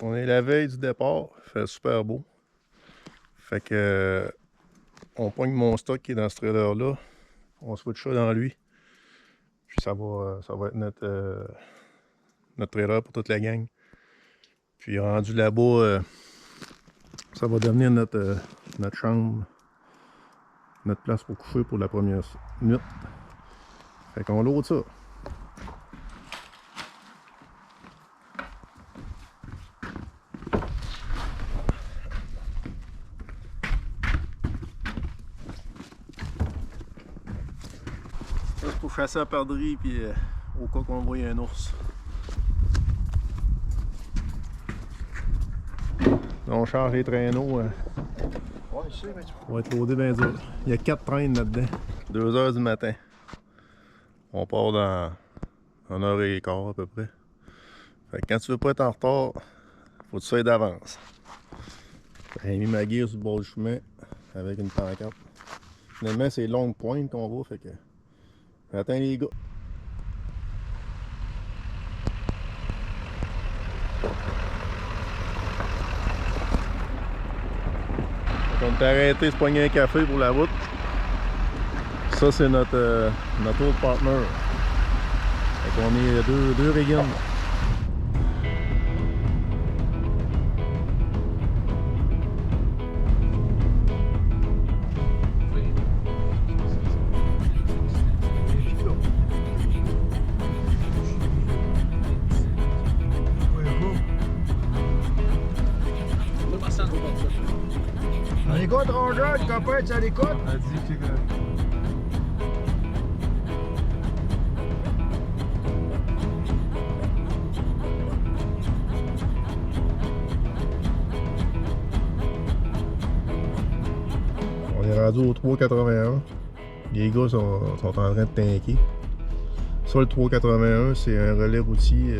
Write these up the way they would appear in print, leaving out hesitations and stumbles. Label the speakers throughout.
Speaker 1: On est la veille du départ, il fait super beau. Fait que on pogne mon stock qui est dans ce trailer-là, on switch ça dans lui. Puis ça va être notre trailer pour toute la gang. Puis rendu là-bas, ça va devenir notre chambre, notre place pour coucher pour la première nuit. Fait qu'on load ça. Ça c'est pour chasser à perdrix puis au cas qu'on voit un ours. On change les traîneaux. Ouais, je sais, mais on va être loadé bien dur. Il y a 4 traînes là-dedans. 2 heures du matin. On part dans 1h15 à peu près. Fait que quand tu veux pas être en retard, faut que tu sois d'avance. J'ai mis ma gear sur le bord du chemin avec une pancarte. Finalement, c'est longue pointe qu'on va, fait que attends les gars. On est arrêté de se pogner un café pour la route. Ça, c'est notre autre partner. Fait qu'on est deux Reagan.
Speaker 2: À l'écoute, Roger, le copain, tu es à l'écoute?
Speaker 1: Elle dit que... On est rendu au 381. Les gars sont en train de tanker. Ça, le 381, c'est un relais routier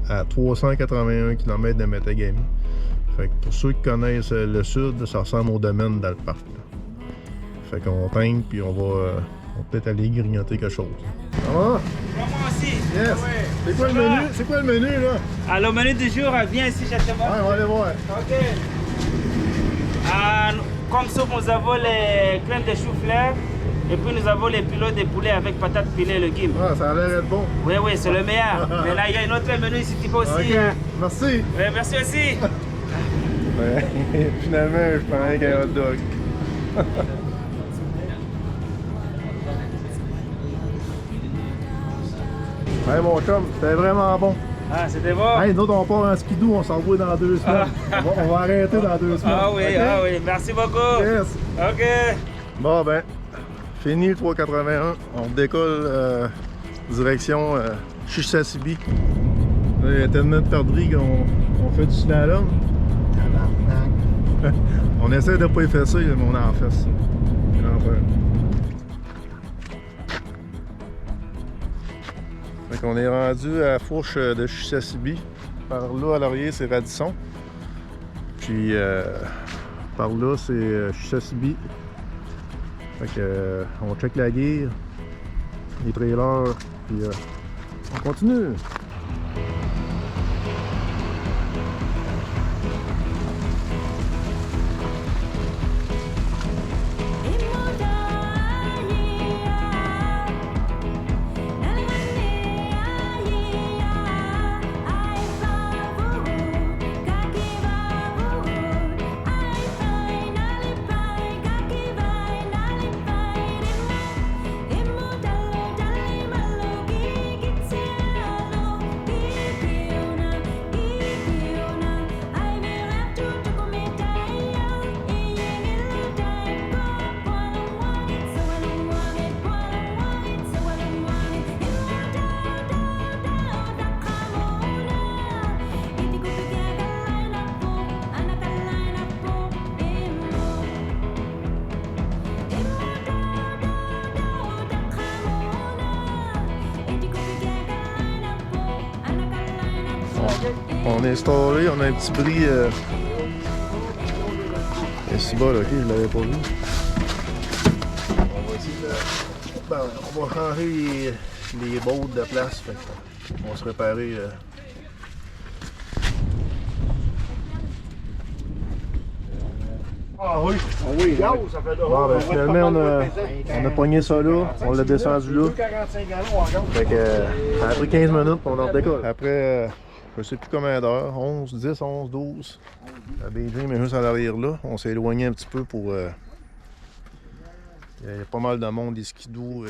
Speaker 1: à 381 km de Metagami. Fait que pour ceux qui connaissent le sud, ça ressemble au domaine dans le parc. Là. Fait qu'on tank puis on va peut-être aller grignoter quelque chose. Ça va?
Speaker 3: Moi aussi.
Speaker 1: Yes!
Speaker 3: Ouais.
Speaker 1: C'est quoi le menu? C'est quoi le menu là?
Speaker 3: Ah, le menu du jour, viens ici, je te montre.
Speaker 1: Ouais, on va aller voir.
Speaker 3: Ok. Comme soupe, nous avons les crèmes de chou-fleur et puis nous avons les pilotes de poulet avec patates pilées et légumes.
Speaker 1: Ah, ça a l'air d'être bon.
Speaker 3: Oui, oui, c'est le meilleur. Mais là, il y a un autre menu ici, tu peux aussi.
Speaker 1: Ok, merci.
Speaker 3: Oui, merci aussi.
Speaker 1: Ouais, finalement, je prends un hot dog. Hey mon chum, c'était vraiment bon.
Speaker 3: Ah, c'était bon.
Speaker 1: Hey, nous autres on part en skidoo, on s'en va dans 2 semaines. On va arrêter dans 2 semaines.
Speaker 3: Ah oui,
Speaker 1: okay?
Speaker 3: ah oui, merci beaucoup.
Speaker 1: Yes.
Speaker 3: Ok.
Speaker 1: Bon ben, fini le 381. On décolle direction Chisasibi. Il y a tellement de perdrix qu'on fait du slalom. On essaie de pas y faire ça, mais on en fait ça. Fait qu'on est rendu à la fourche de Chisasibi. Par là à l'arrière c'est Radisson. Puis par là c'est Chisasibi. Fait que on check la gear, les trailers, puis on continue. On est installé, on a un petit bris ici bas, là, ok, je l'avais pas vu. On va essayer de... Ben, on va changer les bottes de place, fait on va se préparer
Speaker 2: Ah oui. Ah oui, ça fait de
Speaker 1: Bon, ben, finalement, on a pogné ça là, on l'a descendu là.
Speaker 2: 45 gallons en gaz.
Speaker 1: Fait que, ça a pris 15 minutes pour on en redécolle. Après, je sais plus combien d'heures, 11, 10, 11, 12. La Beijing, mais juste à l'arrière là, on s'est éloigné un petit peu pour... il y a pas mal de monde, des skidoo.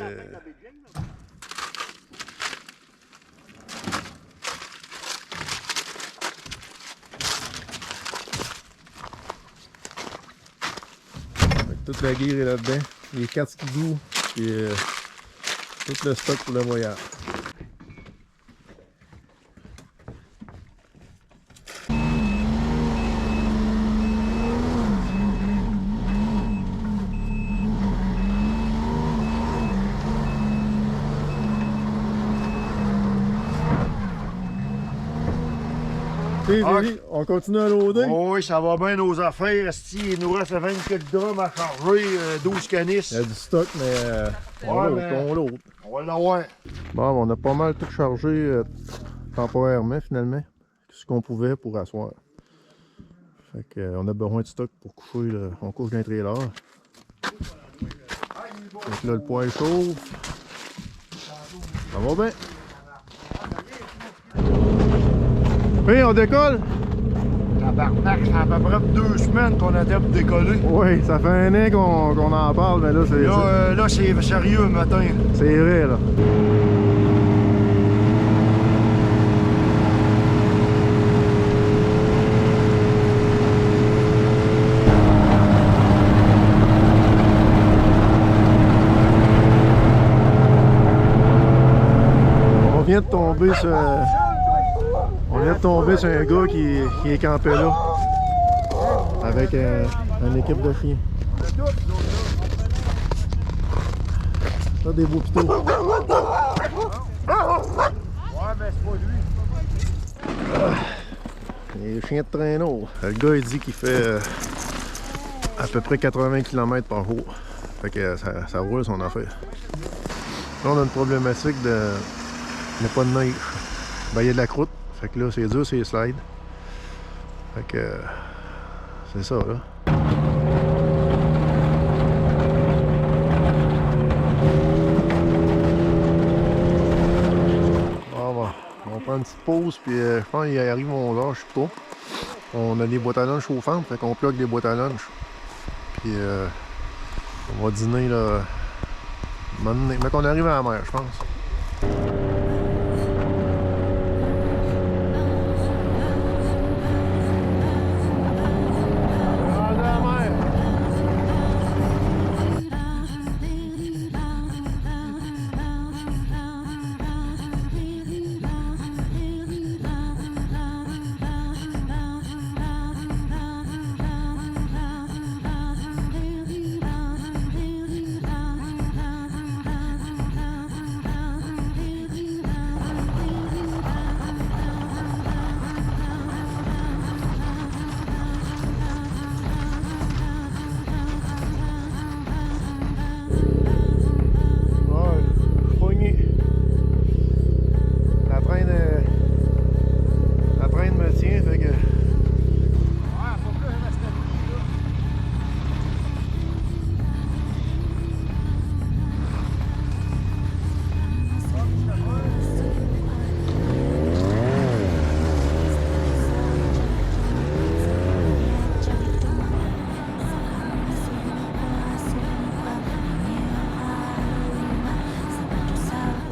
Speaker 1: Toute la gear est là-dedans, les 4 skidoo et tout le stock pour le voyage. On continue à loader.
Speaker 2: Oh oui, ça va bien nos affaires. Il nous reste 24 drums à charger, 12 canisses.
Speaker 1: Il y a du stock, mais on load.
Speaker 2: On va l'avoir.
Speaker 1: Bon, on a pas mal tout chargé temporairement finalement. Ce qu'on pouvait pour asseoir. Fait que, on a besoin de stock pour coucher. Là. On couche dans les trailers. Donc là, le poêle chauffe. Ça va bien. Oui, on décolle?
Speaker 2: Tabarnak, ça fait à peu près 2 semaines qu'on a pour décoller.
Speaker 1: Oui, ça fait un an qu'on en parle, mais là, c'est...
Speaker 2: Là, c'est sérieux le matin.
Speaker 1: C'est vrai, là. On vient de tomber sur... On vient de tomber sur un gars qui est campé là, avec une équipe de chiens. Là, des beaux pitons.
Speaker 2: Ouais, mais c'est pas lui.
Speaker 1: Les chiens de traîneau. Le gars, il dit qu'il fait à peu près 80 km par jour. Fait que ça roule son affaire. Là, on a une problématique de... Il n'y a pas de neige. Ben, il y a de la croûte. Fait que là, c'est dur, c'est slide. Fait que... c'est ça, là. On prend une petite pause, puis je pense qu'il arrive mon heure, je sais pas. On a des boîtes à lunch chauffantes, fait qu'on plug les boîtes à lunch. Puis on va dîner, là, mais qu'on arrive à la mer, je pense.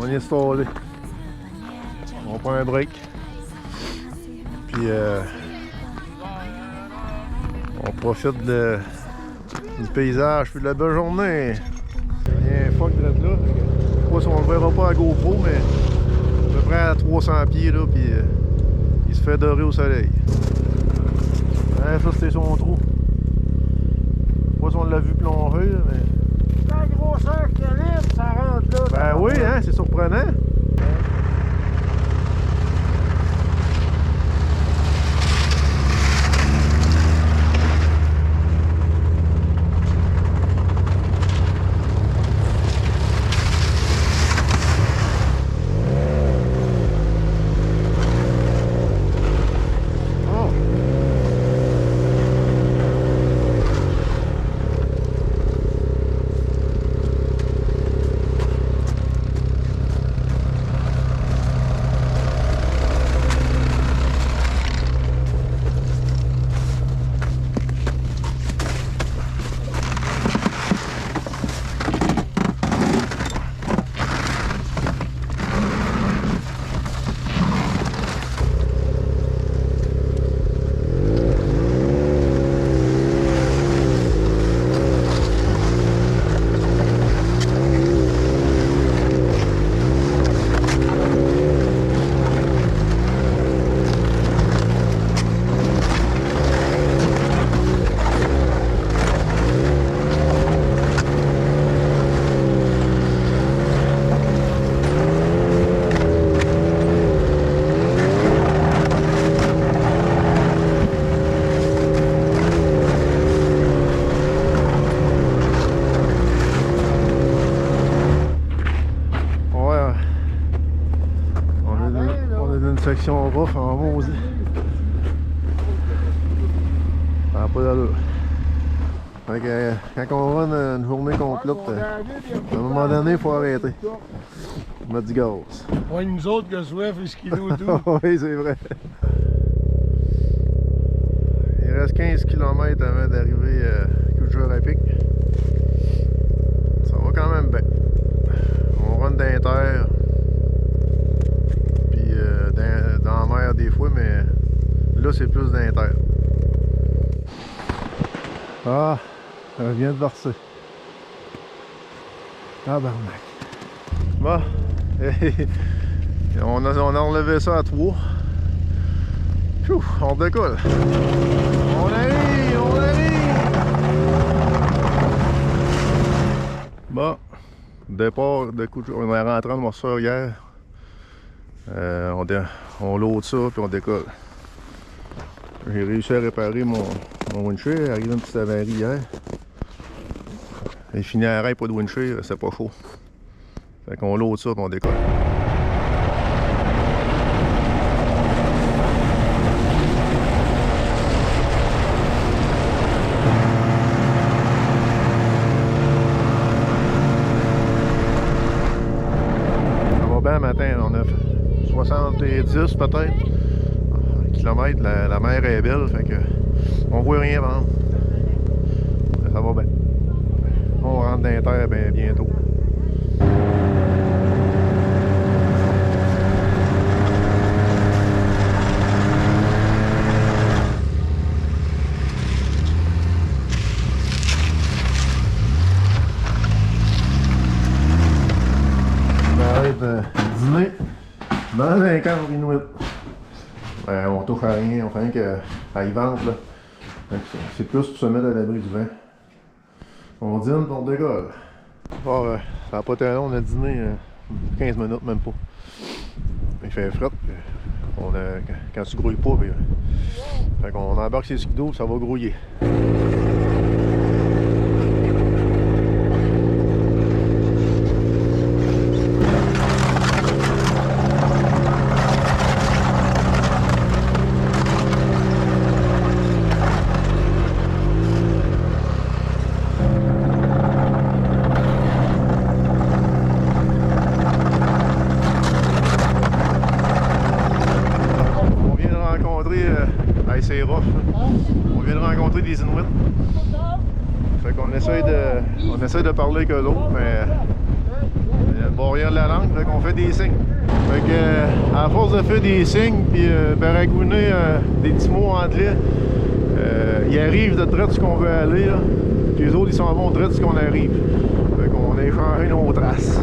Speaker 1: On est installé. On prend un break. Puis on profite du paysage puis de la belle journée. Il y a un fuck d'être là. Je sais pas si on le verra pas à GoPro, mais à peu près à 300 pieds là, puis il se fait dorer au soleil. Ouais, ça c'était son trou. Je sais pas si on l'a vu plonger, mais...
Speaker 2: La grosseur calibre, ça rentre là.
Speaker 1: Ben oui, hein, c'est surprenant. direction rough en maudit. Ça n'a pas d'allure. Fait que quand on run une journée complète, à un moment donné, il faut arrêter. Mettre du gaz.
Speaker 2: Ouais, nous autres que soif et skidoo tout.
Speaker 1: Oui, c'est vrai. Il reste 15 km avant d'arriver à Culture à Pic. Ça va quand même bien. On run d'inter. Puis dans la mer des fois, mais là c'est plus d'inter. Ah, elle vient de verser. Tabarnak. Bon, on a enlevé ça à 3. Pfiou, on décolle. On arrive, on arrive. Bon, départ de coup, on est rentré en morceau hier. On load ça puis on décolle. J'ai réussi à réparer mon windshield. Il est arrivé une petite avarie hier. Il finit à l'arrêt, pas de windshield, c'est pas chaud. Fait qu'on load ça puis on décolle. Ça va bien matin, on a 70 peut-être kilomètres, la mer est belle, fait que on voit rien avant. Ça va bien. On rentre dans les terres bien bientôt. On arrête de dîner dans un camp inuit. On touche à rien, on fait rien qu'à y vendre là. C'est plus pour se mettre à l'abri du vent. On dîne pour on décolle. Oh, ça n'a pas été long, on a dîné 15 minutes même pas. Il fait fret. Quand tu grouilles pas, fait qu'on embarque ses skidos, ça va grouiller. C'est rough. On vient de rencontrer des Inuits. Fait qu'on essaie de parler avec eux autres, mais il ne va rien de la langue, fait qu'on fait des signes. Fait que à force de faire des signes puis baragouiner des petits mots anglais, ils arrivent de droite ce qu'on veut aller, là, puis les autres ils s'en vont de droite ce qu'on arrive. Fait qu'on a échangé nos traces.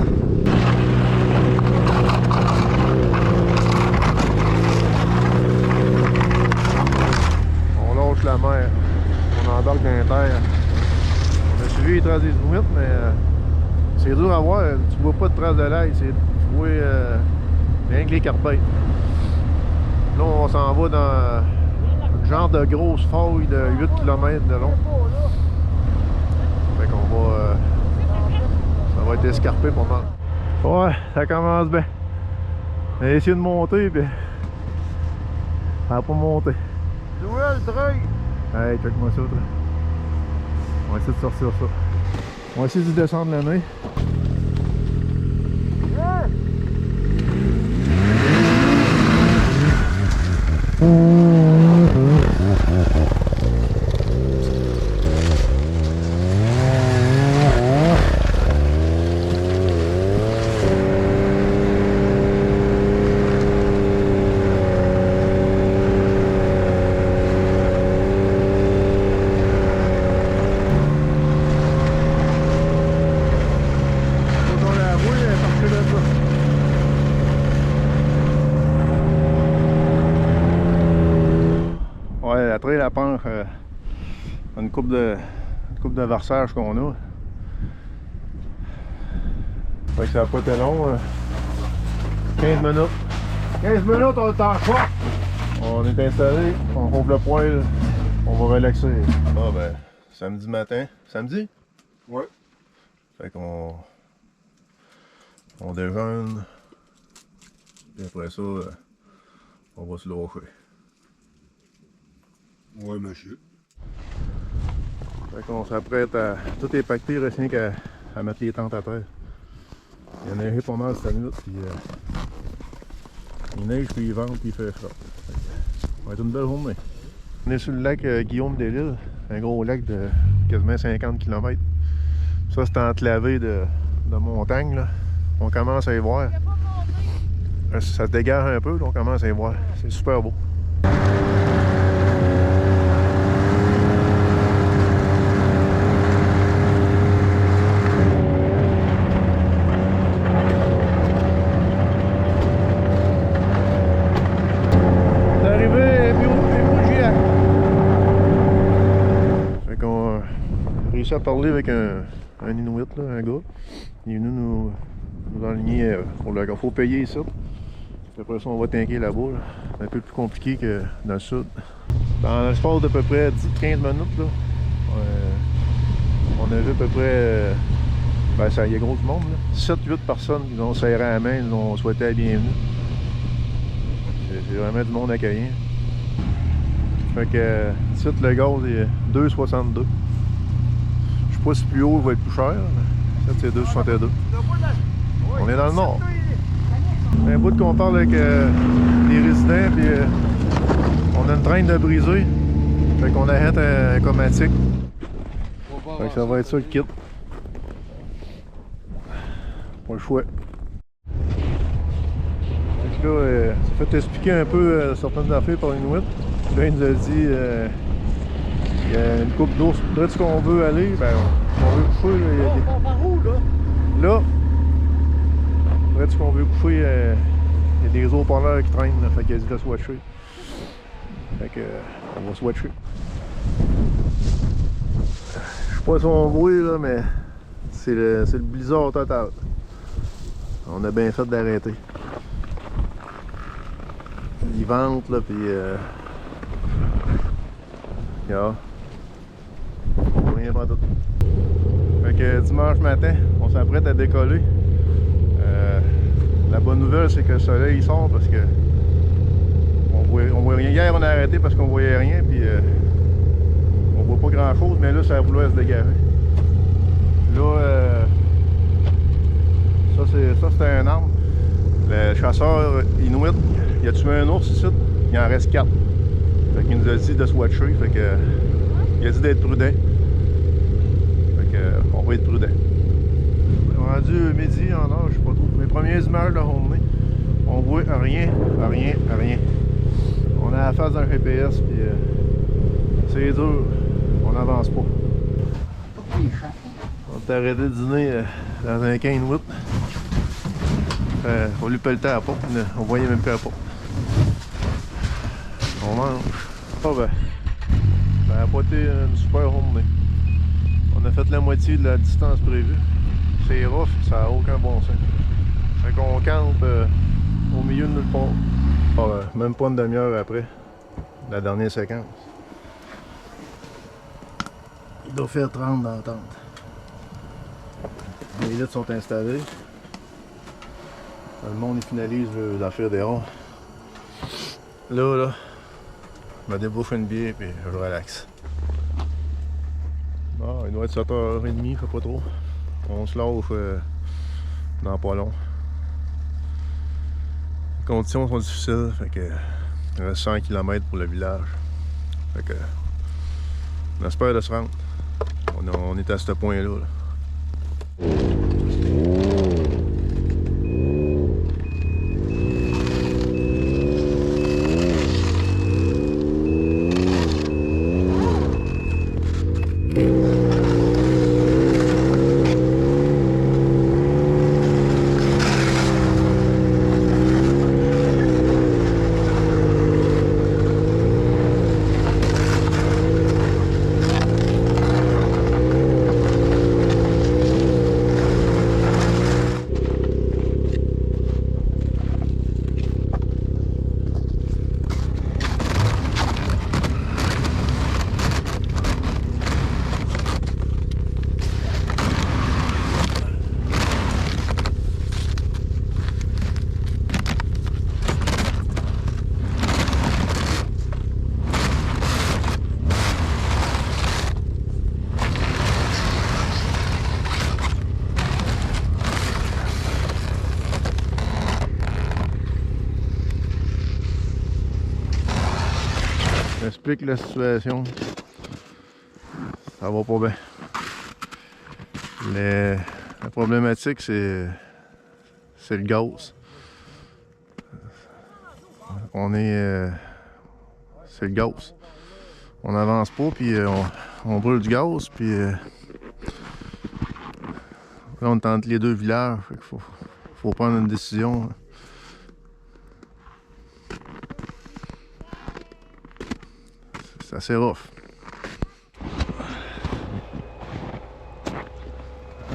Speaker 1: La mer, on embarque dans les terres. On a suivi les traces des Inuits, mais c'est dur à voir. Tu vois pas de traces de l'ail, tu vois rien que les carpets. Là, on s'en va dans un genre de grosse faille de 8 km de long. Fait qu'on va. Ça va être escarpé pas mal. Ouais, ça commence bien. On a essayé de monter, puis ça n'a pas monté.
Speaker 2: Noël, treuil!
Speaker 1: Hey, check-moi ça, toi. On va essayer de sortir ça. On va essayer de descendre l'année. Après la penche, une coupe de versage qu'on a. Fait que ça n'a pas été long. 15 minutes.
Speaker 2: 15 minutes, on est en choix.
Speaker 1: On est installé, on rouvre le poêle, on va relaxer. Ah ben, samedi matin. Samedi?
Speaker 2: Ouais.
Speaker 1: Fait qu'on déjeune. Puis après ça, On va se lâcher.
Speaker 2: Ouais, monsieur.
Speaker 1: Fait qu'on s'apprête à... Tout est pacté, il reste rien qu'à mettre les tentes à terre. Il y a neigé pas mal cette nuit, puis il neige, puis il vente, puis il fait froid. Ça va être une belle journée. On est sur le lac Guillaume Delisle, un gros lac de quasiment 50 km. Ça, c'est enclavé de montagne, là. On commence à y voir. Ça se dégage un peu, là, on commence à y voir. C'est super beau. J'ai réussi à parler avec un Inuit, là, un gars. Il est venu nous enligner pour le faut payer ici. Puis après ça, on va tanker là-bas. Là. C'est un peu plus compliqué que dans le sud. Dans l'espace d'à peu près 10-15 minutes, là, on a vu à peu près. Ben, ça y est gros du monde. 7-8 personnes qui nous ont serré à la main, nous ont souhaité la bienvenue. C'est vraiment du monde accueillant. Fait que, ici, le gaz est 2,62. Je sais pas si plus haut va être plus cher, mais ça c'est 2,62. On est dans le nord. C'est un bout qu'on parle avec les résidents, puis on a une traîne de briser. Fait qu'on arrête un comatique. Fait que ça va être ça le kit. Pas le choix. Fait que là, ça fait expliquer un peu certaines affaires par Inuit. Là, il nous a dit il y a une coupe d'ours. Là, est-ce qu'on veut aller? Ben, on veut coucher. Là,
Speaker 2: On va où, là?
Speaker 1: Là, là est-ce qu'on veut coucher? Il y a des eaux polaires qui traînent, là, fait qu'il a dit de swatcher. Fait que, on va swatcher. Je sais pas si on voit, là, mais c'est le blizzard total. On a bien fait d'arrêter. Il vente, là, puis yeah. Rien pas tout. Fait que dimanche matin, on s'apprête à décoller. La bonne nouvelle, c'est que le soleil il sort parce que on voit rien. Hier, on a arrêté parce qu'on voyait rien, puis on voit pas grand chose, mais là, ça voulait se dégager. Là, ça c'était un arbre. Le chasseur Inuit, il a tué un ours ici, il en reste 4. Fait qu'il nous a dit de swatcher, fait que il a dit d'être prudent. Fait que on va être prudent. On est rendu midi en heure, je sais pas trop. Les premières images de la journée, on voit rien. On a la face d'un GPS, puis c'est dur, on n'avance pas. On s'est arrêté de dîner dans un camp Inuit. On lui pelletait à la porte, on voyait même plus la porte. On mange. Ah ben, ça n'a pas été une super journée. On a fait la moitié de la distance prévue. C'est rough, ça n'a aucun bon sens. Fait qu'on campe au milieu de nulle part. Ah, même pas une demi-heure après la dernière séquence. Il doit faire 30 dans la tente. Les litres sont installés. Le monde il finalise l'affaire des ronds. Là, je me débouffe une bière et je relaxe. Bon, il doit être 7h30, il fait pas trop. On se lâche dans pas long. Les conditions sont difficiles, fait que il reste 100 km pour le village. Fait que on espère de se rendre. On est à ce point-là. Là. J'explique la situation. Ça va pas bien. La problématique, c'est le gaz. C'est le gaz. On n'avance pas, puis on brûle du gaz, puis là, on est entre les deux villages. Fait qu'il faut prendre une décision. C'est assez rough.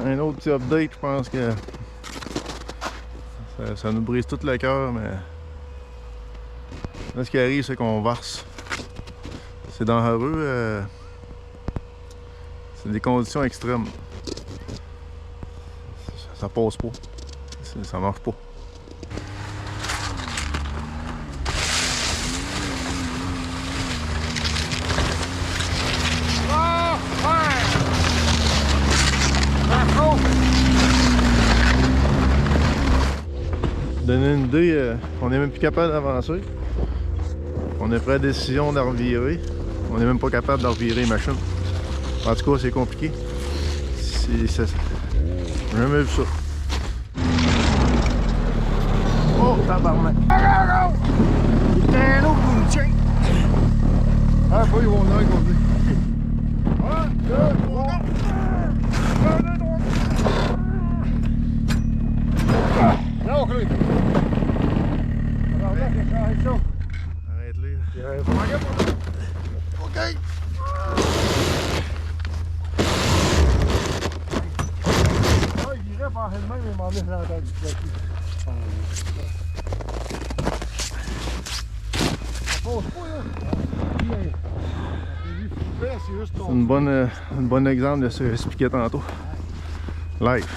Speaker 1: Un autre petit update, je pense que ça nous brise tout le cœur, mais là, ce qui arrive, c'est qu'on verse. C'est dangereux. C'est des conditions extrêmes. Ça passe pas. Ça marche pas. Donner une idée, on n'est même plus capable d'avancer. On a pris la décision de revirer. On n'est même pas capable de revirer les machines. En tout cas, c'est compliqué. J'ai jamais vu ça.
Speaker 2: Oh, tabarnak! Il y a un autre qui nous tient! Ah, pas, ils vont venir qu'on dit. 1, 2, 3, 1, 2, 3. Non, clé! Alors là, j'ai changé ça.
Speaker 1: Arrête-les.
Speaker 2: OK! Ah, il irait par elle-même et m'en met dans la tête.
Speaker 1: C'est un bon exemple de ce que j'expliquais tantôt. Live.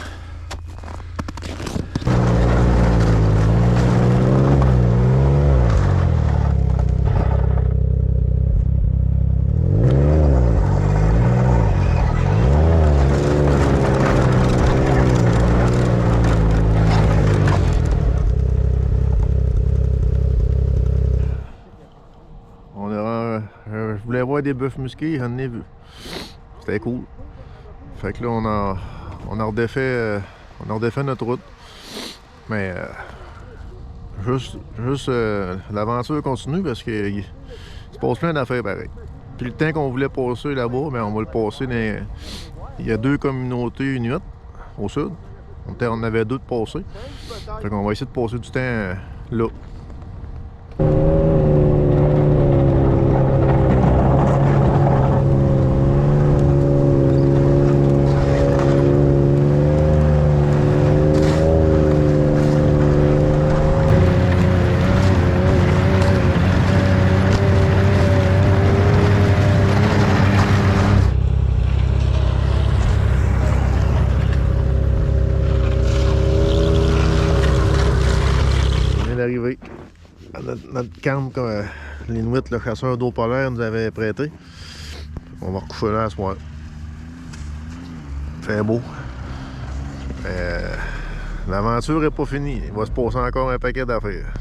Speaker 1: Je voulais voir des bœufs musqués, j'en ai vu. C'était cool. Fait que là, on a redéfait notre route. Mais juste l'aventure continue parce qu'il se passe plein d'affaires pareil. Puis le temps qu'on voulait passer là-bas, ben on va le passer dans... Il y a 2 communautés inuites au sud. On avait 2 de passer. Fait qu'on va essayer de passer du temps là. D'arriver à notre camp que l'Inuit, le chasseur d'eau polaire, nous avait prêté. On va recoucher là ce soir. Fait beau. L'aventure n'est pas finie. Il va se passer encore un paquet d'affaires.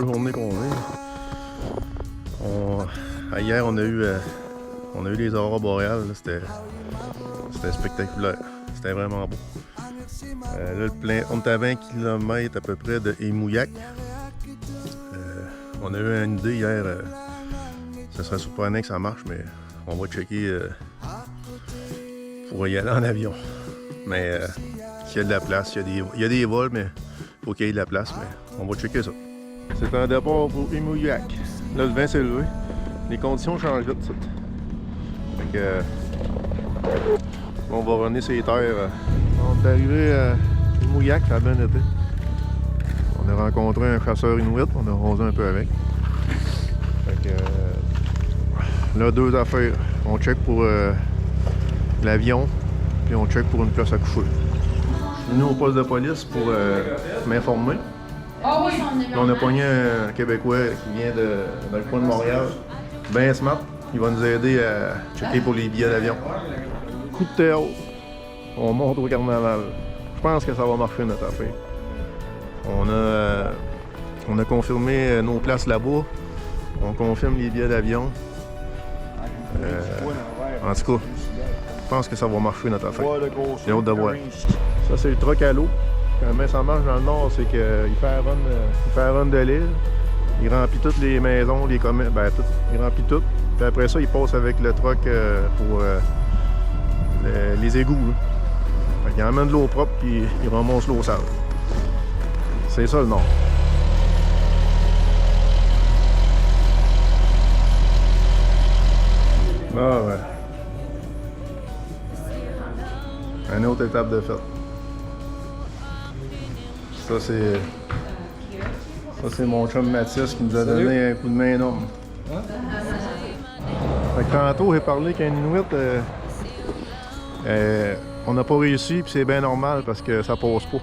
Speaker 1: belle journée qu'on a. Hier, on a eu les aurores boréales. C'était spectaculaire. C'était vraiment beau. Là, on est à 20 km à peu près de Émouillac. On a eu une idée hier. Ça serait surprenant que ça marche, mais on va checker pour y aller en avion. Mais s'il y a de la place, il y a des vols, mais il faut qu'il y ait de la place. Mais on va checker ça. C'est un départ pour Émouillac. Là, le vent s'est levé. Les conditions changent vite. Fait que, on va revenir sur les terres. On est arrivé à Émouillac, ça a bien été. On a rencontré un chasseur inuit, on a rosé un peu avec. Fait que, là, deux affaires. On check pour l'avion, puis on check pour une place à coucher. Je suis venu au poste de police pour m'informer.
Speaker 4: Ah oui,
Speaker 1: On a pogné un Québécois qui vient dans le coin de Montréal. Ben smart, il va nous aider à checker pour les billets d'avion. Coup de théâtre, on monte au carnaval. Je pense que ça va marcher notre affaire. On a confirmé nos places là-bas. On confirme les billets d'avion. En tout cas, je pense que ça va marcher notre affaire. J'ai hâte de voir. Ça, c'est le truck à l'eau. Comment ça marche dans le nord, c'est qu'il fait un run de l'île. Il remplit toutes les maisons, les commerces, ben tout. Il remplit tout. Puis après ça, il passe avec le truck pour les égouts. Là. Fait qu'il emmène de l'eau propre puis il remonte l'eau sale. C'est ça le nord. Ah ouais. Une autre étape de fête. Ça c'est mon chum Mathias qui nous a donné un coup de main énorme. Fait que tantôt j'ai parlé qu'un Inuit, on n'a pas réussi puis c'est bien normal parce que ça passe pas.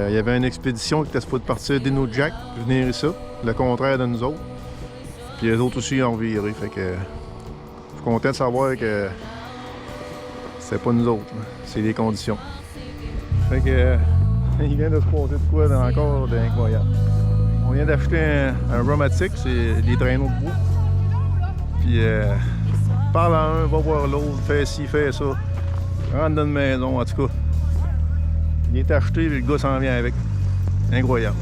Speaker 1: Il y avait une expédition qui était supposée partir d'Inujak, venir ici, le contraire de nous autres. Puis les autres aussi ont viré, fait que je suis content de savoir que c'est pas nous autres, c'est les conditions. Fait que il vient de se passer de quoi encore d'incroyable. On vient d'acheter un Romatic, c'est des traîneaux de bois. Puis parle à un, va voir l'autre, fais ci, fais ça. Rentre dans une maison, en tout cas. Il est acheté et le gars s'en vient avec. Incroyable.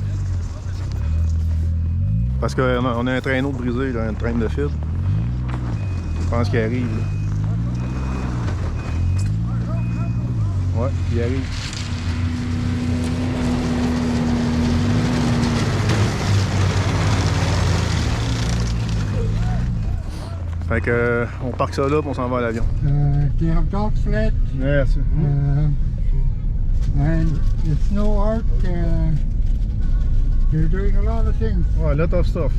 Speaker 1: Parce qu'on a un traîneau de brisé, là, un train de fil. Je pense qu'il arrive. Là. Ouais, il arrive. Fait que on parque ça là et on s'en va à l'avion.
Speaker 2: Do you have dog sled?
Speaker 1: Merci.
Speaker 2: And the snow art, you're doing a lot of things.
Speaker 1: Ouais, lot of stuff.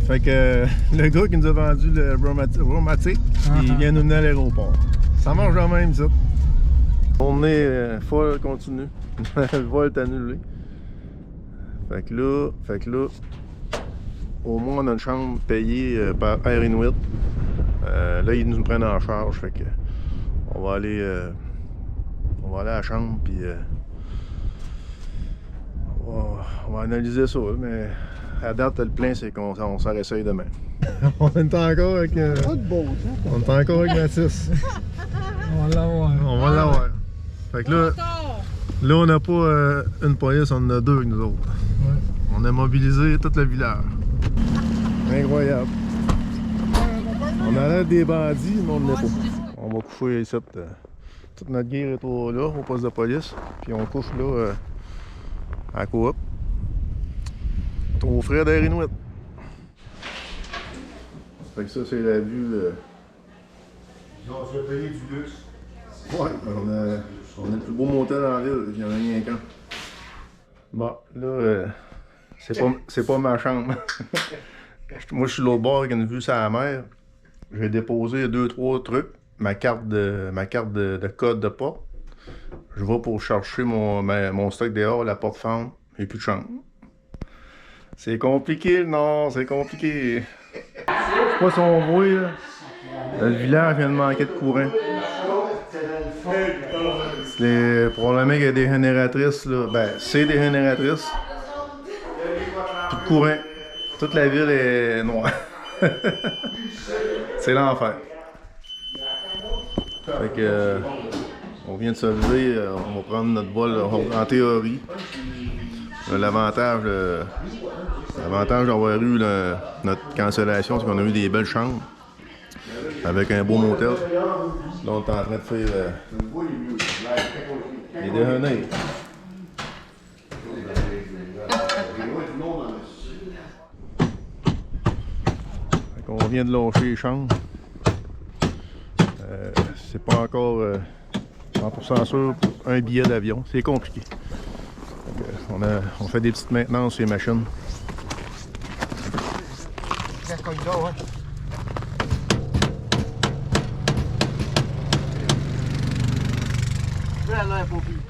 Speaker 1: Fait que le gars qui nous a vendu le Romatic, il vient nous mener à l'aéroport. Ça marche quand même, ça. On est folle continue. Le vol est annulé. Fait que là, au moins on a une chambre payée par Air Inuit. Là, ils nous prennent en charge. Fait que on va aller à la chambre puis on va analyser ça. Mais à date, le plein, c'est qu'on s'en réessaye demain. On est encore avec Mathis.
Speaker 2: On va l'avoir.
Speaker 1: On va l'avoir. Fait que là on n'a pas une police, on en a deux avec nous autres.
Speaker 2: Ouais.
Speaker 1: On a mobilisé tout le village. Incroyable. On a l'air des bandits, mais on ne l'est pas. On va coucher ici. Toute notre gear est là, au poste de police. Puis on couche là, à la coop. Au frais d'Air Inuit. Fait que ça, c'est la vue.
Speaker 2: Non, je vais payer du luxe.
Speaker 1: Ouais, on a le plus beau motel en ville, il y en a rien qu'un. Bon, là, c'est pas ma chambre. Moi, je suis l'autre bord avec une vue sur la mer. J'ai déposé 2-3 trucs. Ma carte de code de porte. Je vais pour chercher mon stock dehors, la porte ferme. Il n'y a plus de chambre. C'est compliqué le nord, c'est compliqué. Je sais pas si on voit, là. Le village vient de manquer de courant. Probablement qu'il y a des génératrices, là. Ben, c'est des génératrices. Puis de courant. Toute la ville est noire. C'est l'enfer. Fait que on vient de se lever, on va prendre notre vol en théorie. L'avantage d'avoir eu notre cancellation, c'est qu'on a eu des belles chambres avec un beau motel. Là, on est en train de faire les déjeuners. On vient de lâcher les chambres. C'est pas encore 100% sûr pour un billet d'avion. C'est compliqué. On fait des petites maintenances sur les machines.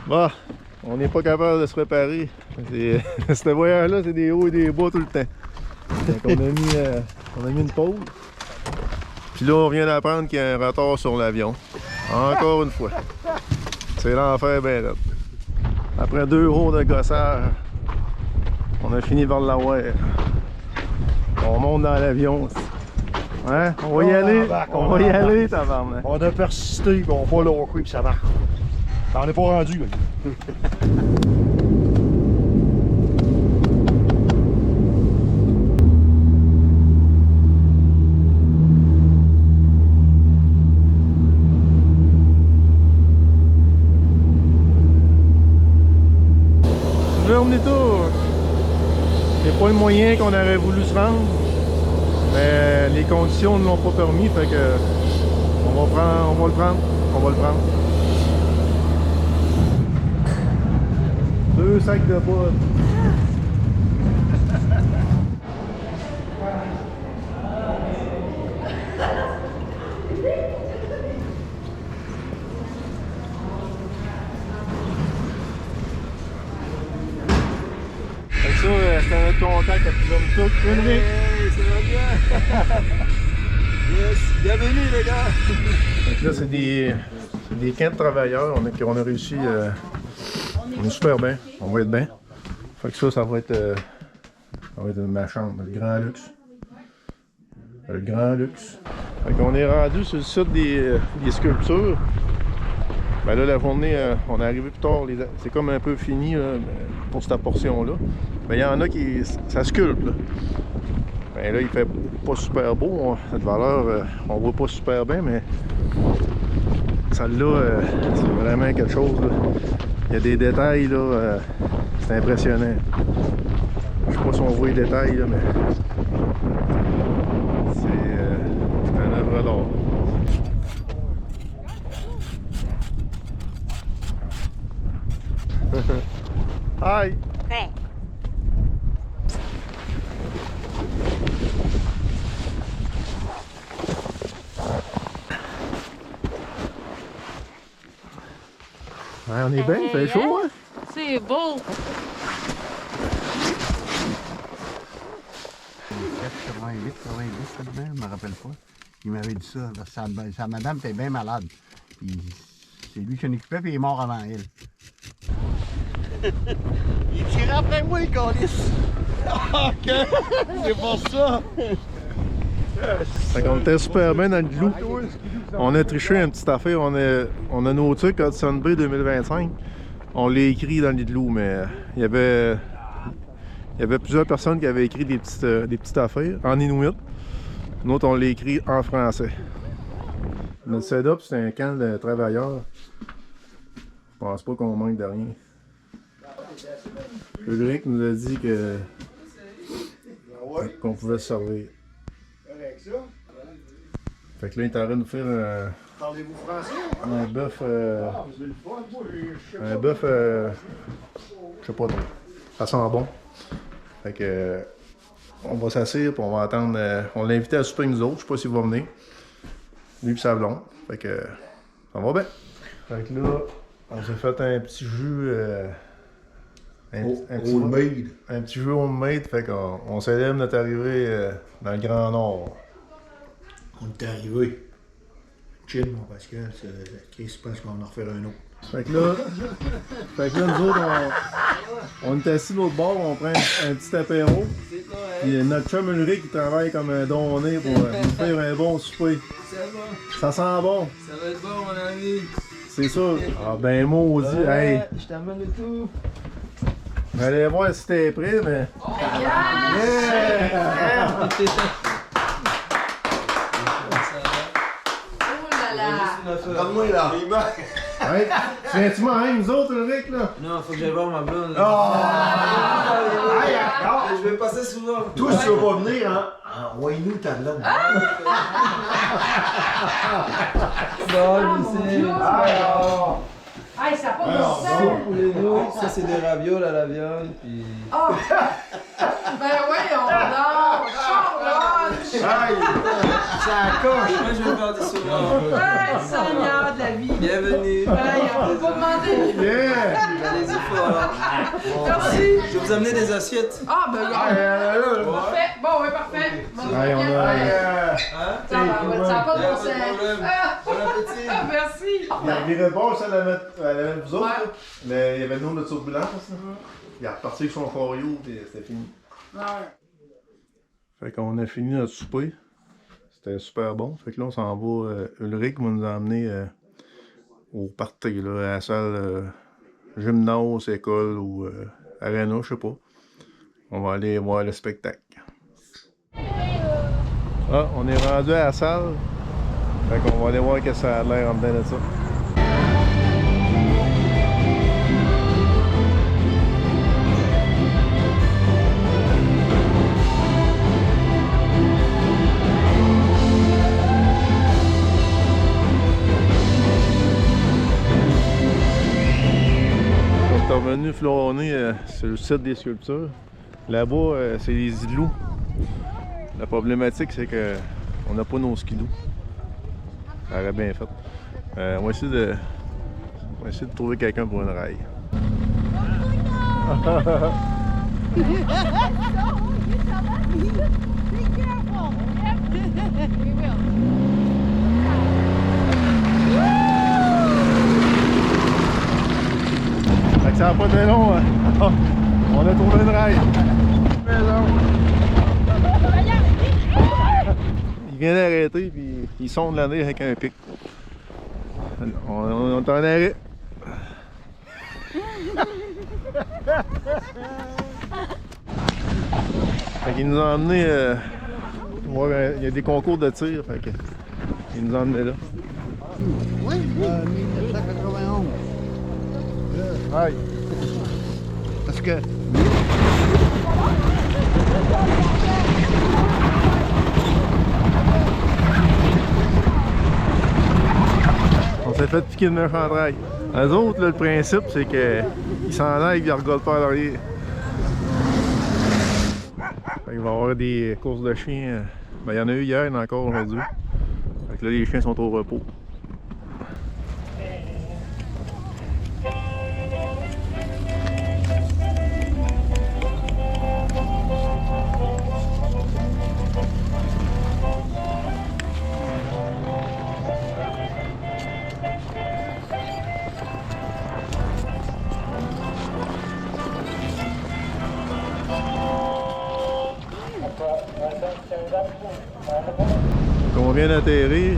Speaker 1: Bah, on n'est pas capable de se préparer. Ce voyage-là, c'est des hauts et des bas tout le temps. Donc on a mis une pause. Puis là, on vient d'apprendre qu'il y a un retard sur l'avion. Encore une fois. C'est l'enfer, ben là. Après 2 jours de gossage, on a fini par l'avoir. On monte dans l'avion. Hein? On va y aller. On va y aller, tabarnak.
Speaker 2: On a persisté, puis on va lâcher, puis ça marche. On n'est pas rendu, là.
Speaker 1: C'est pas le moyen qu'on aurait voulu se rendre, mais les conditions ne l'ont pas permis, fait que on va le prendre. 2 sacs de bottes. C'était notre contact à plus homme tout.
Speaker 2: Hey, ça va bien? Yes, bienvenue les gars!
Speaker 1: Donc là, c'est des camps de travailleurs. On a réussi. On est super bien. On va être bien. Fait que ça va être ma chambre, le grand luxe. Le grand luxe. Fait qu'on est rendu sur le site des sculptures. Ben là, la journée, on est arrivé plus tard. C'est comme un peu fini là, pour cette portion-là. Mais il y en a qui. Ça sculpte. Là. Ben là, il fait pas super beau. Cette valeur, on voit pas super bien, mais celle-là, c'est vraiment quelque chose. Là. Il y a des détails, là. C'est impressionnant. Je sais pas si on voit les détails, là, mais c'est un œuvre d'art. Hi!
Speaker 4: Hey.
Speaker 1: Ouais, on est bien, il fait chaud, hein?
Speaker 4: C'est beau!
Speaker 5: 88, 90, je me rappelle pas. Il m'avait dit ça. Sa madame était bien malade. Puis c'est lui qui s'en occupait, puis il est mort avant elle. Il tirait après moi, il calisse. Ok, c'est pour ça.
Speaker 1: Fait qu'on était super bien dans le glou. On a triché une petite affaire. On a nos trucs Hudson Bay 2025. On l'a écrit dans le glou, mais il y avait plusieurs personnes qui avaient écrit des petites affaires en inuit. Nous autres, on l'a écrit en français. Notre setup, c'est un camp de travailleurs. Je pense pas qu'on manque de rien. Frédéric nous a dit qu'on pouvait se servir. Fait que là, il est en train de nous faire
Speaker 2: Parlez-vous français?
Speaker 1: un bœuf. Je sais pas trop. Ça sent bon. Fait que. On va s'asseoir puis on va attendre. On l'a invité à souper avec nous autres. Je sais pas s'il va venir. Lui et sa blonde. Fait que. Ça va bien. Fait que là, on s'est fait un petit jus.
Speaker 2: Homemade.
Speaker 1: Un petit jeu homemade, fait qu'on célèbre notre arrivée dans le Grand Nord.
Speaker 2: On est arrivé. Chill, mon Pascal. C'est parce qu'on va en refaire un autre.
Speaker 1: Fait que là, nous autres, on est assis de l'autre bord, on prend un petit apéro. Puis notre chum Ulrich qui travaille comme un donné pour nous faire un bon souper. Ça sent bon.
Speaker 4: Ça va être bon, mon ami.
Speaker 1: C'est sûr. Ah ben maudit, hey.
Speaker 4: Je t'amène le tout.
Speaker 1: J'allais voir si t'es prêt, mais... Yeah!
Speaker 5: Comme-moi là.
Speaker 1: Ouais. Tu viens-tu m'en nous autres, Ulrich, là?
Speaker 4: Non, faut que j'aille voir ma blonde.
Speaker 5: Je vais passer souvent. Toi, si tu veux pas venir, hein? Envoie-nous ta blonde.
Speaker 4: Non, c'est.
Speaker 6: Hey, ça n'a pas de sens!
Speaker 4: Pour les nouilles, ça c'est des ravioles à la viande, puis.
Speaker 6: Oh! Ben oui, on dort! Charlotte!
Speaker 5: Aïe! Ça coche!
Speaker 4: Moi je vais faire des souvent.
Speaker 6: Hey, Seigneur de la vie!
Speaker 4: Bienvenue!
Speaker 6: Hey, on peut pas demander!
Speaker 1: Yeah!
Speaker 4: Allez-y fort!
Speaker 6: Merci!
Speaker 4: Je vais vous amener des assiettes!
Speaker 6: Ah, ben regarde! Parfait! Bon, oui, parfait! Bon,
Speaker 1: Hey, on a...
Speaker 6: ça n'a pas de bon sens!
Speaker 4: Bon appétit!
Speaker 6: Ah, merci!
Speaker 1: Il virait pas, ça, la mettre vous autres,
Speaker 6: Ouais.
Speaker 1: là. Mais il y avait le nombre de turbulences, là. Il est reparti avec son chariot, et c'était fini.
Speaker 6: Ouais.
Speaker 1: Fait qu'on a fini notre souper. C'était super bon. Fait que là, on s'en va. Ulrich va nous emmener au party, là, à la salle gymnase, école ou arena, je sais pas. On va aller voir le spectacle. Ah, on est rendu à la salle. Fait qu'on va aller voir que ça a l'air en dedans de ça. On est revenu flâner sur le site des sculptures. Là-bas, c'est les igloos. La problématique, c'est que on n'a pas nos skidoo. Ça aurait bien fait. On va essayer de trouver quelqu'un pour une rail. Fait que ça n'a pas été long. On a trouvé une rail. Il vient d'arrêter puis il sonde l'année avec un pic. On est en arrêt. Fait qu'il nous a emmené voir, il y a des concours de tir, fait que il nous a emmené là.
Speaker 5: Oui, 1991.
Speaker 1: Aïe.
Speaker 5: Parce que.
Speaker 1: On s'est fait piquer de neuf en trail. Eux autres, là, le principe, c'est qu'ils s'en aillent et ils rigolent pas à l'arrière. Il va y avoir des courses de chiens. Ben, il y en a eu hier, il y en a encore aujourd'hui. Fait que là, les chiens sont au repos. Donc on vient d'atterrir,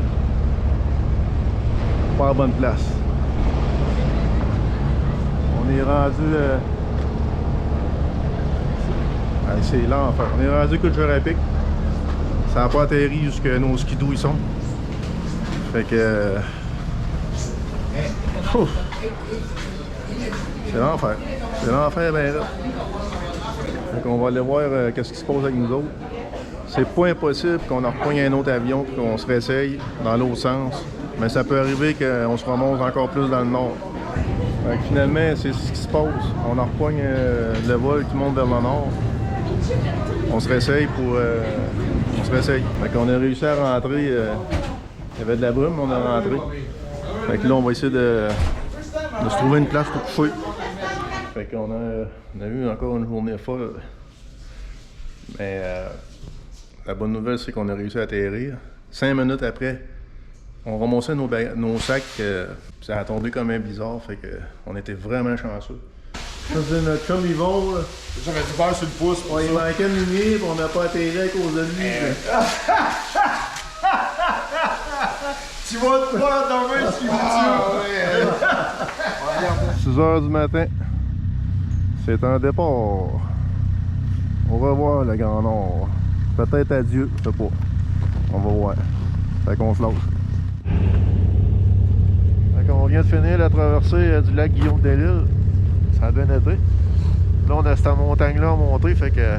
Speaker 1: pas à bonne place. On est rendu c'est l'enfer. On est rendu Couture-à-Pic. Ça n'a pas atterri jusque nos skidoo ils sont. Fait que c'est l'enfer. C'est l'enfer ben là. Fait qu'on va aller voir qu'est-ce qui se passe avec nous autres. C'est pas impossible qu'on en reprenne un autre avion et qu'on se réessaye dans l'autre sens. Mais ça peut arriver qu'on se remonte encore plus dans le nord. Fait que finalement, c'est ce qui se passe. On en reprend le vol qui monte vers le nord. On se réessaye pour... on se réessaye. Fait qu'on a réussi à rentrer. Il y avait de la brume, on est rentré. Fait que là, on va essayer de se trouver une place pour coucher. Fait qu'on a eu encore une journée folle. Mais la bonne nouvelle, c'est qu'on a réussi à atterrir. 5 minutes après, on ramassait nos sacs. Puis ça a tombé comme un blizzard, fait que on était vraiment chanceux. Ça, c'est notre chum Yvon, là.
Speaker 2: J'aurais du beurre sur le pouce pour
Speaker 1: Il
Speaker 2: ça.
Speaker 1: manquait de lumière, puis on n'a pas atterri à cause de lui.
Speaker 2: Tu vas te faire dormir si tu
Speaker 1: 6 h du matin. C'est un départ. Au revoir, le Grand Nord. Peut-être adieu, je sais pas. On va voir. Fait qu'on se lâche. Fait qu'on vient de finir la traversée du lac Guillaume-Delisle. Ça a bien été. Là, on a cette montagne-là à monter, fait que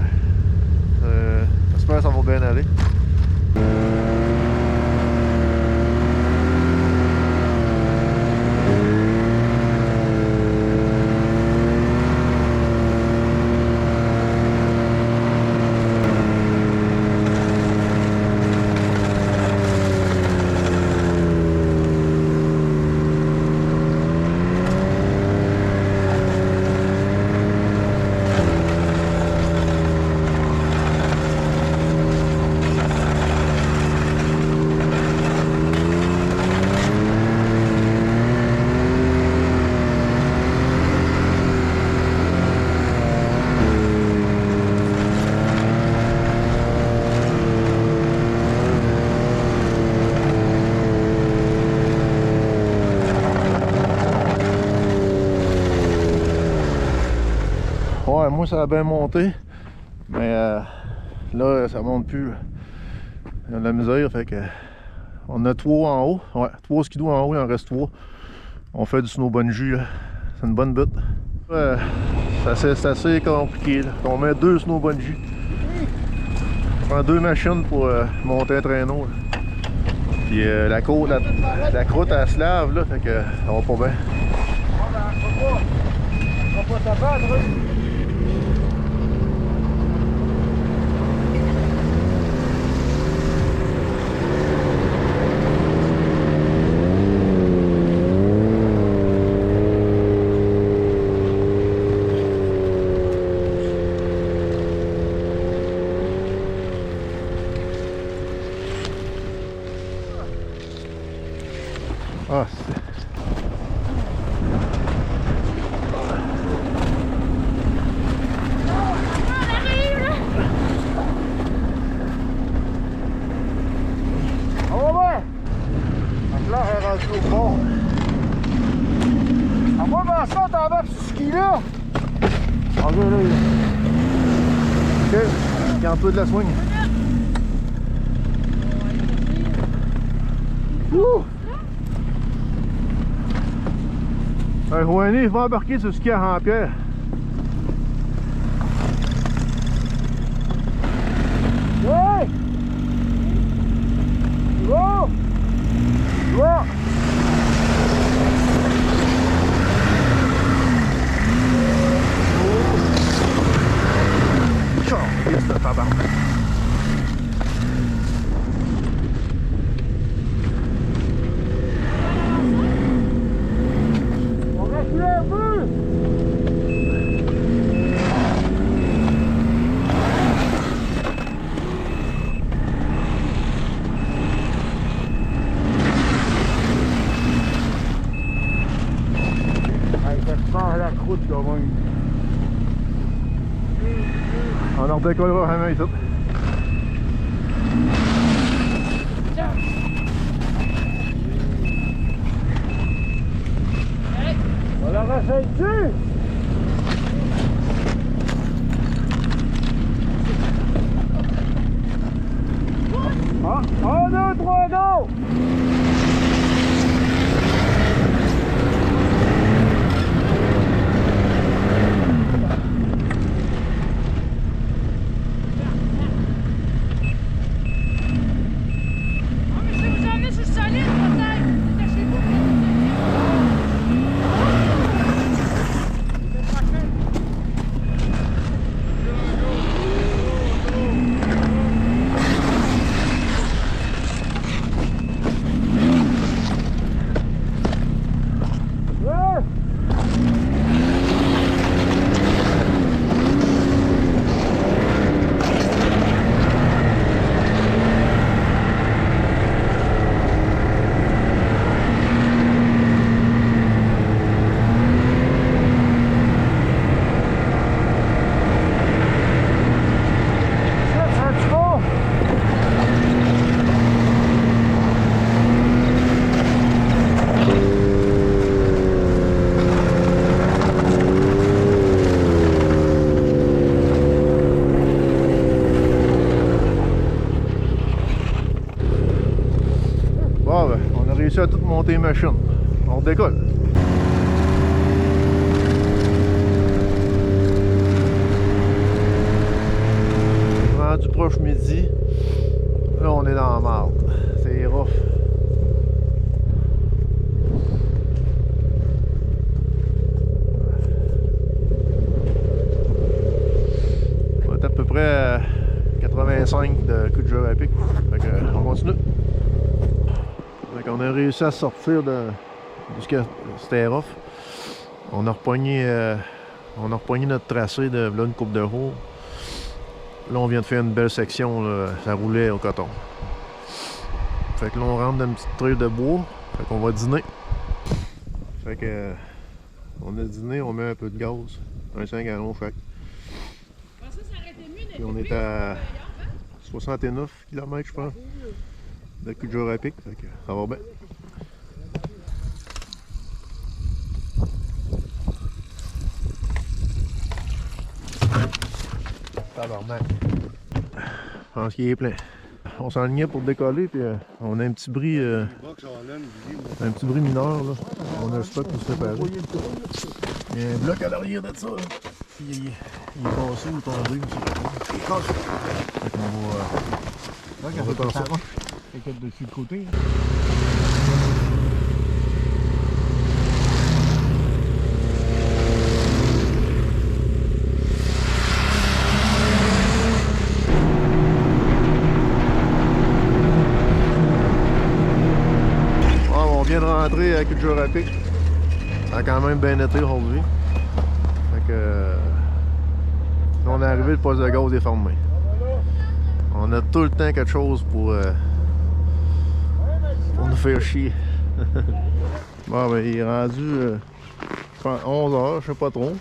Speaker 1: j'espère que ça va bien aller. Ouais, moi ça a bien monté, mais là ça monte plus. Il y a de la misère, fait que on a 3 en haut, ouais, 3 skidoos en haut, il en reste 3. On fait du snow bungee là, c'est une bonne butte. C'est assez compliqué là. On met 2 snow bungee. On prend 2 machines pour monter un traîneau. Là. Puis la croûte elle se lave là, fait que ça va pas bien.
Speaker 2: On va pas t'abattre, hein?
Speaker 1: Ah, c'est...
Speaker 2: On va voir! Donc là, elle est rendue au fond. À moi, Vincent, t'embarques sur ce ski-là!
Speaker 1: Ok, là, ok, garde-toi de la swing. Ouh! Hey, Rouhani, va embarquer sur le ski à Rampierre.
Speaker 2: Ouais! Tu vas? Tu vas?
Speaker 1: Yes, de tabarnak.
Speaker 2: On recule un peu! Hey, ça se part à la croûte quand même.
Speaker 1: On en redécollera jamais ici.
Speaker 2: On la rachète-tu? Ah, 1, 2, 3, go!
Speaker 6: Si vous en venez sur solide, peut-être. Attachez-vous.
Speaker 1: réussi à tout monter les machines. On décolle. Rendu proche midi. Là, on est dans la marde. C'est rough. On est à peu près à 85 de coups de jeu rapide. Fait que, on continue. Fait qu'on a réussi à sortir de ce que c'était rough. On a repogné notre tracé de là, une coupe de jours. Là, on vient de faire une belle section, là. Ça roulait au coton. Fait que là, on rentre dans une petite trail de bois. Fait qu'on va dîner. Fait que on a dîné, on met un peu de gaz. Un 5 gallons chaque. Puis on est à 69 km, je pense, de coup de jour à pic. Fait que ça va bien. Tabarnak. Je pense qu'il est plein. On s'enlignait pour décoller, puis on a un petit bris mineur. Là. On a le stock pour se préparer. Il y a un bloc à l'arrière de ça. Là. Il est cassé ou tombé. Il est cassé. Fait qu'on va faire ça.
Speaker 5: Quelqu'un dessus de côté.
Speaker 1: On vient de rentrer avec le jour rapide. Ça a quand même bien été aujourd'hui. Fait que là, on est arrivé, le poste de gaz est fermé. On a tout le temps quelque chose pour nous faire chier. Bon, ben, il est rendu, je pense, 11h, je sais pas trop.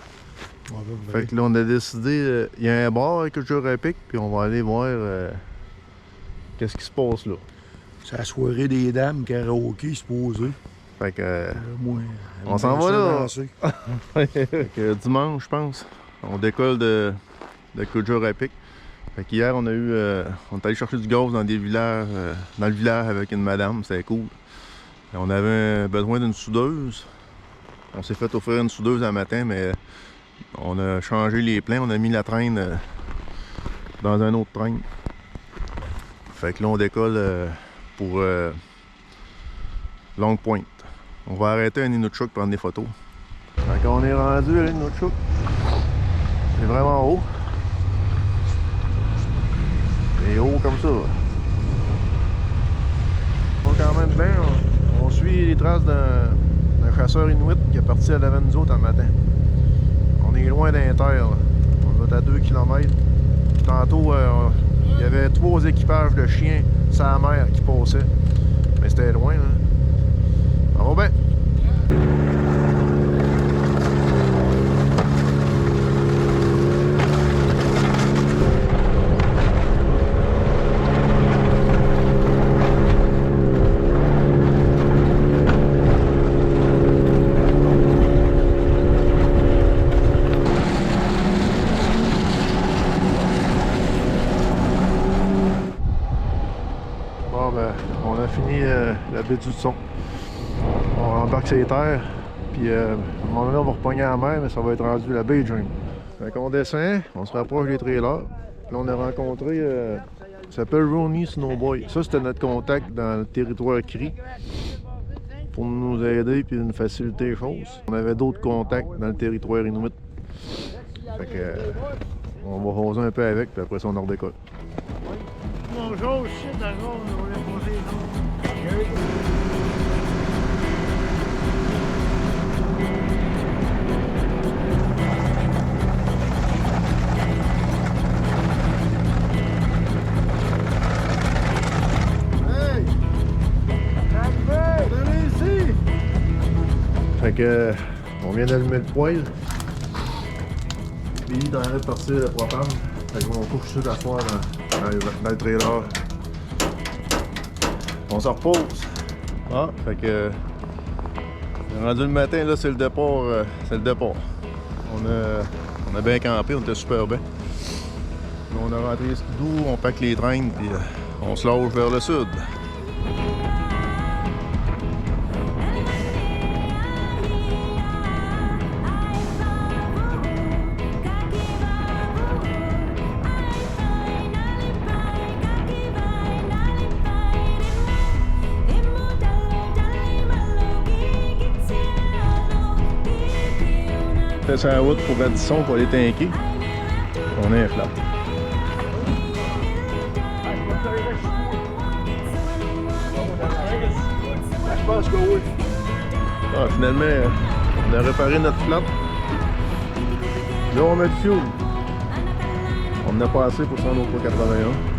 Speaker 1: Fait que là, on a décidé, il y a un bar avec le jour rapide, puis on va aller voir qu'est-ce qui se passe là.
Speaker 2: C'est la soirée des dames, karaoké, supposé.
Speaker 1: Fait que
Speaker 2: Moi,
Speaker 1: on s'en va là.
Speaker 2: danser.
Speaker 1: Fait que dimanche, je pense, on décolle de Kujo Rapik. Fait qu'hier, on est allé chercher du gaz dans des villages, dans le village avec une madame, c'était cool. Et on avait besoin d'une soudeuse. On s'est fait offrir une soudeuse un matin, mais on a changé les pleins, on a mis la traîne dans un autre train. Fait que là, on décolle pour Longue Pointe. On va arrêter à Inukshuk pour prendre des photos. Fait qu'on est rendu à Inukshuk. C'est vraiment haut. C'est haut comme ça. On va quand même bien. On suit les traces d'un chasseur inuit qui est parti à l'avant de nous autres un matin. On est loin d'un terre. On va être à 2 km. Tantôt, il y avait 3 équipages de chiens sur la mer qui passaient. Mais c'était loin. Hein. Ça va bien. Bon ben, on a fini la baie du son. On rembarque sur les terres, puis à un moment donné on va repogner à la mer, mais ça va être rendu la baie Dream. Fait qu'on descend, on se rapproche des trailers. Puis là on a rencontré, il s'appelle Ronnie Snowboy. Ça c'était notre contact dans le territoire CRI pour nous aider puis nous faciliter les choses. On avait d'autres contacts dans le territoire Inuit. Fait que on va roser un peu avec, puis après ça on en redécolle.
Speaker 2: Bonjour, shit, d'accord, on va poser les noms.
Speaker 1: Fait que on vient d'allumer le poêle. Puis il est en train de partir le propane. Fait qu'on couche tout à soir dans le trailer. On se repose. Ah, fait que rendu le matin là, c'est le départ. On a bien campé, on était super bien. Là, on a rentré les skidoo, on pack les traînes puis on se loge vers le sud. rentrait sur la route pour Radisson pour aller tanker. On a un flat.
Speaker 2: Je pense que oui.
Speaker 1: Ah, finalement, on a réparé notre flat. Là, on met du fuel. On en a pas assez pour 100 au 81.